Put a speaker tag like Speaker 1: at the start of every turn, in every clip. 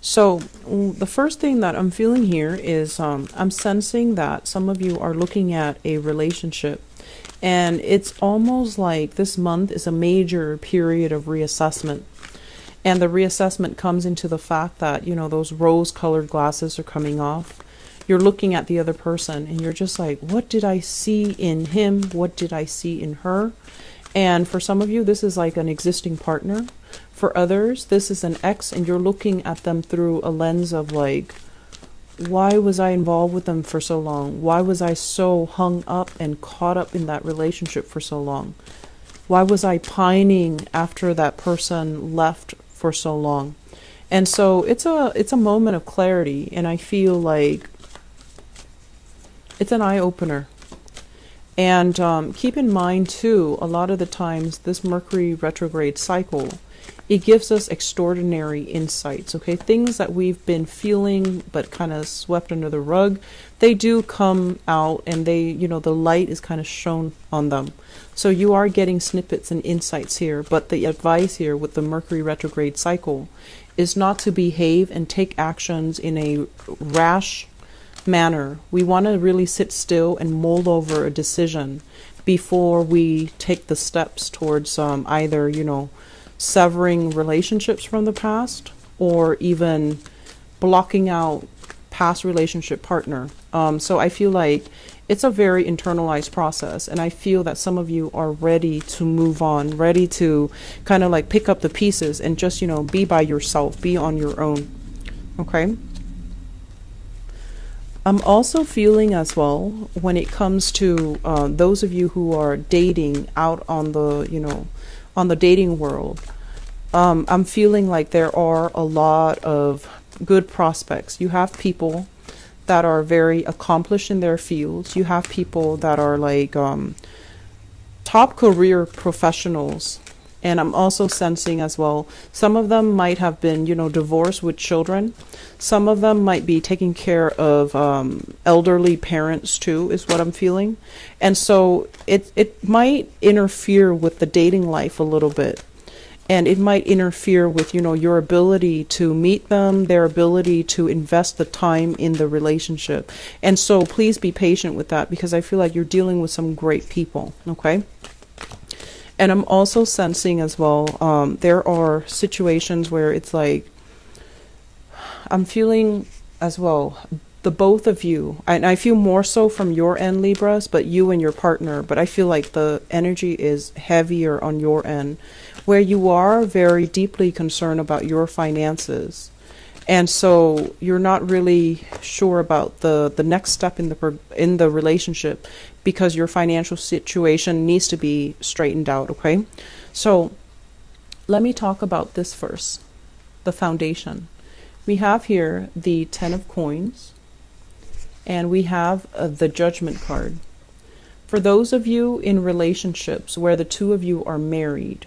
Speaker 1: So the first thing that I'm feeling here is I'm sensing that some of you are looking at a relationship, and it's almost like this month is a major period of reassessment. And the reassessment comes into the fact that, those rose-colored glasses are coming off. You're looking at the other person and you're just like, what did I see in him? What did I see in her? And for some of you, this is like an existing partner. For others, this is an ex, and you're looking at them through a lens of like, why was I involved with them for so long? Why was I so hung up and caught up in that relationship for so long? Why was I pining after that person left for so long? And so it's a moment of clarity, and I feel like it's an eye-opener. And keep in mind too, a lot of the times this Mercury retrograde cycle, it gives us extraordinary insights, okay? Things that we've been feeling but kind of swept under the rug, they do come out, and they, the light is kind of shown on them. So you are getting snippets and insights here, but the advice here with the Mercury retrograde cycle is not to behave and take actions in a rash manner. We want to really sit still and mull over a decision before we take the steps towards either, severing relationships from the past, or even blocking out past relationship partner. So I feel like it's a very internalized process, and I feel that some of you are ready to move on, ready to kind of like pick up the pieces and just, be by yourself, be on your own. Okay. I'm also feeling as well, when it comes to those of you who are dating out on the, on the dating world, I'm feeling like there are a lot of good prospects. You have people that are very accomplished in their fields. You have people that are like top career professionals. And I'm also sensing as well, some of them might have been, divorced with children. Some of them might be taking care of elderly parents too, is what I'm feeling. And so it might interfere with the dating life a little bit. And it might interfere with, your ability to meet them, their ability to invest the time in the relationship. And so please be patient with that, because I feel like you're dealing with some great people, okay? And I'm also sensing as well, there are situations where it's like, I'm feeling as well, the both of you, and I feel more so from your end, Libras, but you and your partner, but I feel like the energy is heavier on your end, where you are very deeply concerned about your finances. And so you're not really sure about the next step in the relationship, because your financial situation needs to be straightened out, okay? So let me talk about this first, the foundation. We have here the 10 of coins, and we have the Judgment card. For those of you in relationships where the two of you are married,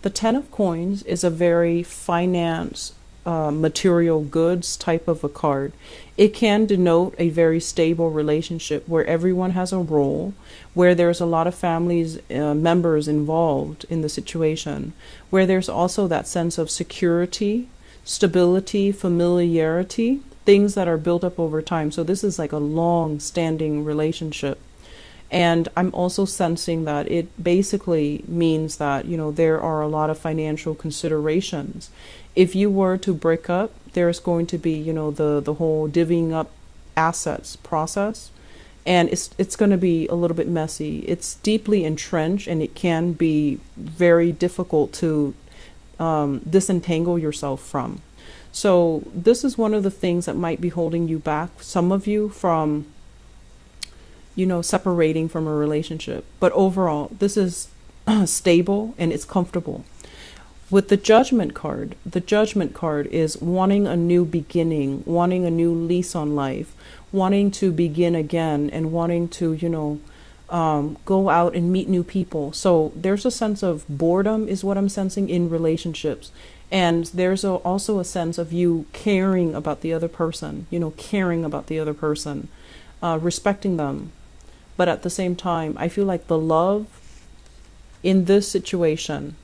Speaker 1: the 10 of coins is a very finance, material goods type of a card. It can denote a very stable relationship where everyone has a role, where there's a lot of families, members involved in the situation, where there's also that sense of security, stability, familiarity, things that are built up over time. So this is like a long-standing relationship. And I'm also sensing that it basically means that, there are a lot of financial considerations. If you were to break up, there's going to be, the whole divvying up assets process. And it's going to be a little bit messy. It's deeply entrenched, and it can be very difficult to disentangle yourself from. So this is one of the things that might be holding you back, some of you, from separating from a relationship. But overall, this is stable and it's comfortable. With the Judgment card is wanting a new beginning, wanting a new lease on life, wanting to begin again, and wanting to, go out and meet new people. So there's a sense of boredom is what I'm sensing in relationships. And there's also a sense of you caring about the other person, respecting them. But at the same time, I feel like the love in this situation,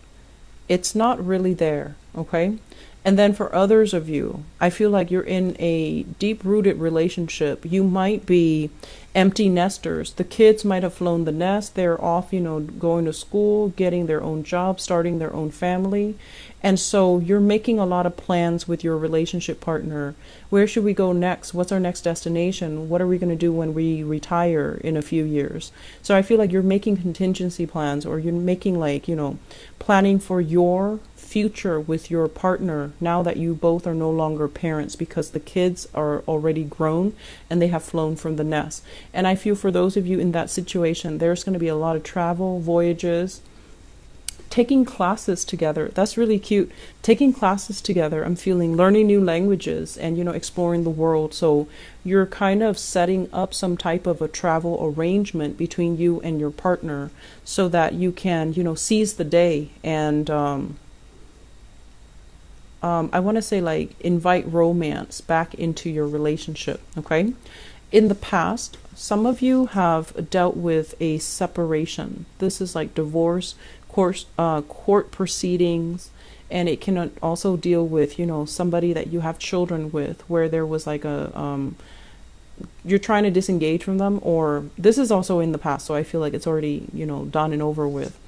Speaker 1: it's not really there, okay? And then for others of you, I feel like you're in a deep rooted relationship. You might be empty nesters. The kids might have flown the nest. They're off, going to school, getting their own job, starting their own family. And so you're making a lot of plans with your relationship partner. Where should we go next? What's our next destination? What are we going to do when we retire in a few years? So I feel like you're making contingency plans, or you're making planning for your future with your partner now that you both are no longer parents, because the kids are already grown and they have flown from the nest. And I feel for those of you in that situation, there's going to be a lot of travel, voyages, taking classes together. That's really cute. Taking classes together. I'm feeling learning new languages and, exploring the world. So you're kind of setting up some type of a travel arrangement between you and your partner so that you can, seize the day and, I want to say invite romance back into your relationship. Okay. In the past, some of you have dealt with a separation. This is like divorce, court proceedings, and it can also deal with, somebody that you have children with, where there was you're trying to disengage from them, or this is also in the past. So I feel like it's already, done and over with.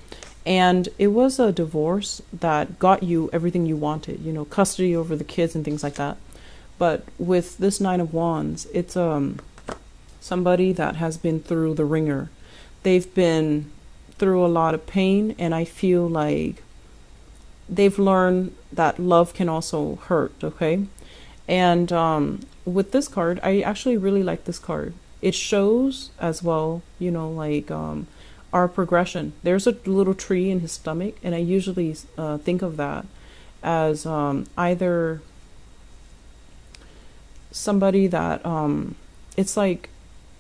Speaker 1: And it was a divorce that got you everything you wanted, custody over the kids and things like that. But with this Nine of Wands, it's somebody that has been through the ringer. They've been through a lot of pain, and I feel like they've learned that love can also hurt, okay? And with this card, I actually really like this card. It shows as well, our progression. There's a little tree in his stomach, and I usually think of that as either somebody that it's like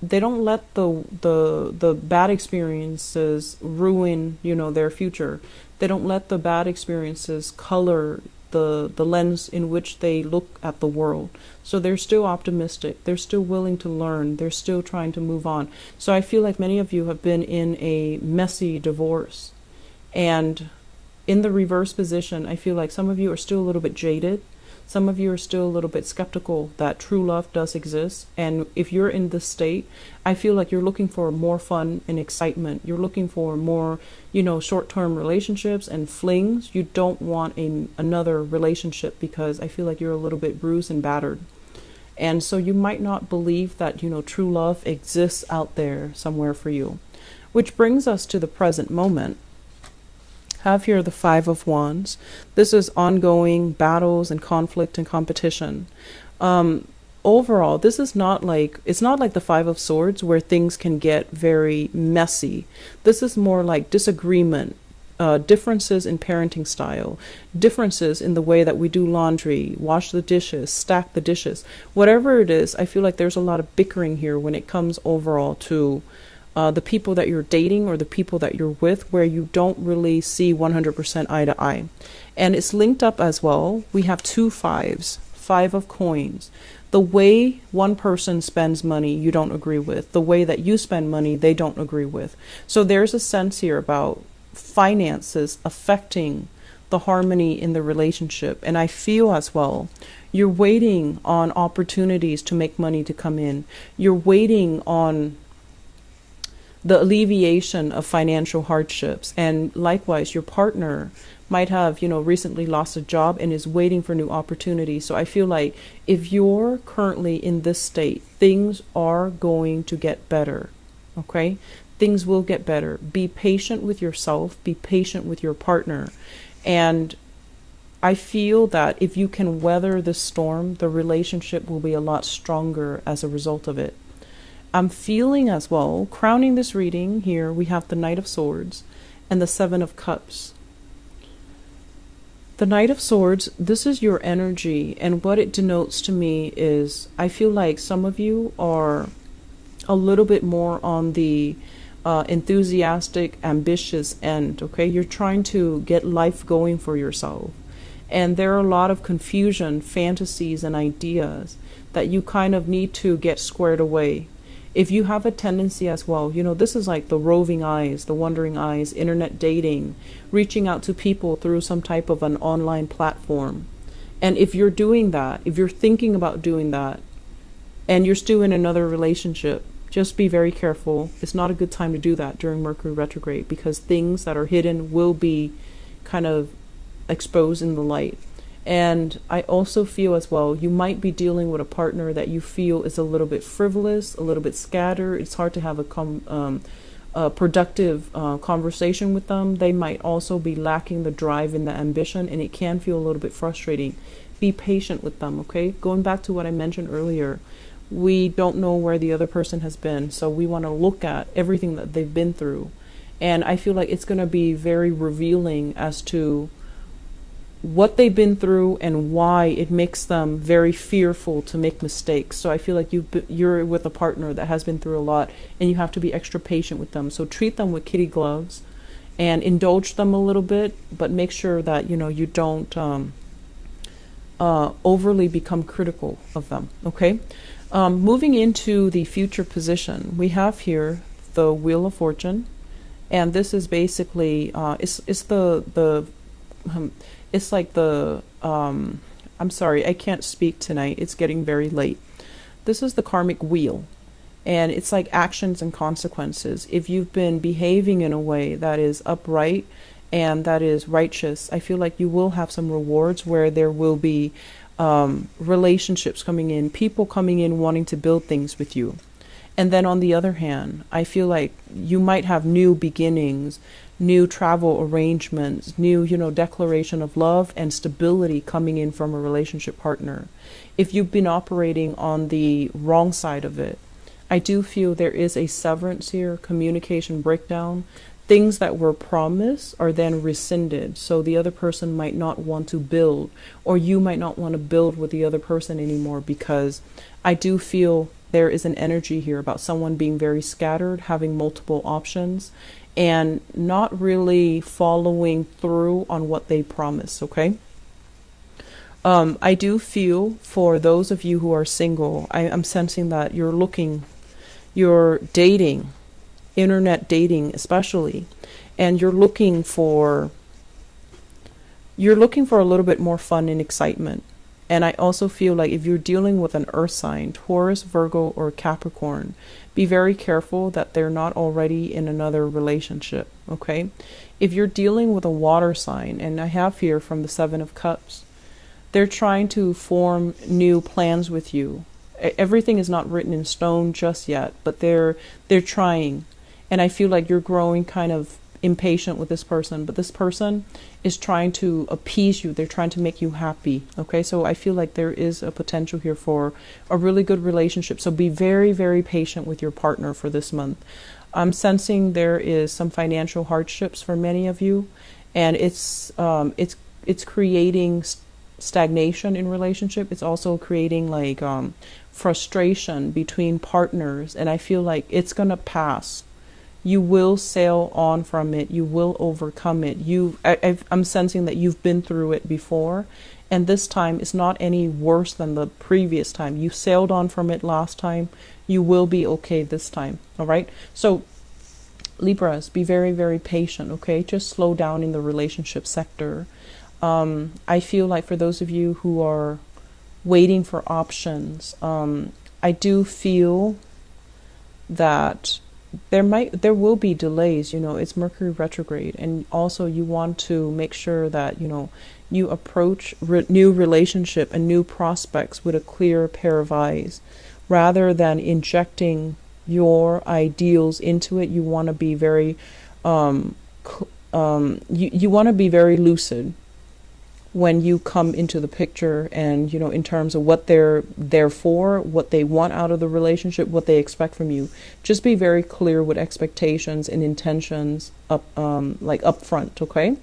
Speaker 1: they don't let the bad experiences ruin, their future. They don't let the bad experiences color the lens in which they look at the world. So they're still optimistic. They're still willing to learn. They're still trying to move on. So I feel like many of you have been in a messy divorce. And in the reverse position, I feel like some of you are still a little bit jaded. Some of you are still a little bit skeptical that true love does exist. And if you're in this state, I feel like you're looking for more fun and excitement. You're looking for more, short-term relationships and flings. You don't want another relationship because I feel like you're a little bit bruised and battered. And so you might not believe that, true love exists out there somewhere for you. Which brings us to the present moment. Have here the Five of Wands. This is ongoing battles and conflict and competition. Overall, this is it's not like the Five of Swords where things can get very messy. This is more like disagreement, differences in parenting style, differences in the way that we do laundry, wash the dishes, stack the dishes. Whatever it is, I feel like there's a lot of bickering here when it comes overall to the people that you're dating or the people that you're with, where you don't really see 100% eye to eye. And it's linked up as well. We have two fives, Five of Coins. The way one person spends money, you don't agree with. The way that you spend money, they don't agree with. So there's a sense here about finances affecting the harmony in the relationship. And I feel as well, you're waiting on opportunities to make money to come in. You're waiting on the alleviation of financial hardships. And likewise, your partner might have, recently lost a job and is waiting for new opportunities. So I feel like if you're currently in this state, things are going to get better. Okay? Things will get better. Be patient with yourself. Be patient with your partner. And I feel that if you can weather this storm, the relationship will be a lot stronger as a result of it. I'm feeling as well, crowning this reading here, we have the Knight of Swords and the Seven of Cups. The Knight of Swords, this is your energy, and what it denotes to me is I feel like some of you are a little bit more on the enthusiastic, ambitious end, okay? You're trying to get life going for yourself. And there are a lot of confusion, fantasies, and ideas that you kind of need to get squared away. If you have a tendency as well, this is like the roving eyes, the wandering eyes, internet dating, reaching out to people through some type of an online platform. And if you're doing that, if you're thinking about doing that, and you're still in another relationship, just be very careful. It's not a good time to do that during Mercury retrograde, because things that are hidden will be kind of exposed in the light. And I also feel as well, you might be dealing with a partner that you feel is a little bit frivolous, a little bit scattered. It's hard to have a productive conversation with them. They might also be lacking the drive and the ambition, and it can feel a little bit frustrating. Be patient with them, okay? Going back to what I mentioned earlier, we don't know where the other person has been, so we want to look at everything that they've been through. And I feel like it's going to be very revealing as to what they've been through and why it makes them very fearful to make mistakes. So I feel like you're with a partner that has been through a lot, and you have to be extra patient with them. So treat them with kitty gloves and indulge them a little bit, but make sure that you don't overly become critical of them. Okay. Moving into the future position, we have here the Wheel of Fortune, and this is basically it's like the I'm sorry, I can't speak tonight. It's getting very late. This is the karmic wheel, and it's like actions and consequences. If you've been behaving in a way that is upright and that is righteous, I feel like you will have some rewards where there will be relationships coming in, people coming in wanting to build things with you. And then on the other hand, I feel like you might have new beginnings, new travel arrangements, new, declaration of love and stability coming in from a relationship partner. If you've been operating on the wrong side of it, I do feel there is a severance here, communication breakdown. Things that were promised are then rescinded. So the other person might not want to build, or you might not want to build with the other person anymore, because I do feel there is an energy here about someone being very scattered, having multiple options, and not really following through on what they promised, okay? I do feel for those of you who are single, I'm sensing that you're dating, internet dating especially, and you're looking for a little bit more fun and excitement. And I also feel like if you're dealing with an earth sign, Taurus, Virgo, or Capricorn, be very careful that they're not already in another relationship, okay? If you're dealing with a water sign, and I have here from the Seven of Cups, they're trying to form new plans with you. Everything is not written in stone just yet, but they're trying. And I feel like you're growing kind of impatient with this person, but this person is trying to appease you. They're trying to make you happy. Okay, so I feel like there is a potential here for a really good relationship. So be very, very patient with your partner for this month. I'm sensing there is some financial hardships for many of you, and it's creating stagnation in relationship. It's also creating like frustration between partners, and I feel like it's gonna pass. You will sail on from it. You will overcome it. I'm sensing that you've been through it before, and this time it's not any worse than the previous time. You sailed on from it last time. You will be okay this time. All right. So Libras, be very, very patient. Okay, just slow down in the relationship sector. I feel like for those of you who are waiting for options, I do feel that there will be delays. It's Mercury retrograde, and also you want to make sure that you approach new relationship and new prospects with a clear pair of eyes, rather than injecting your ideals into it. You want to be very you want to be very lucid when you come into the picture, and in terms of what they're there for, what they want out of the relationship, what they expect from you. Just be very clear with expectations and intentions up front, okay?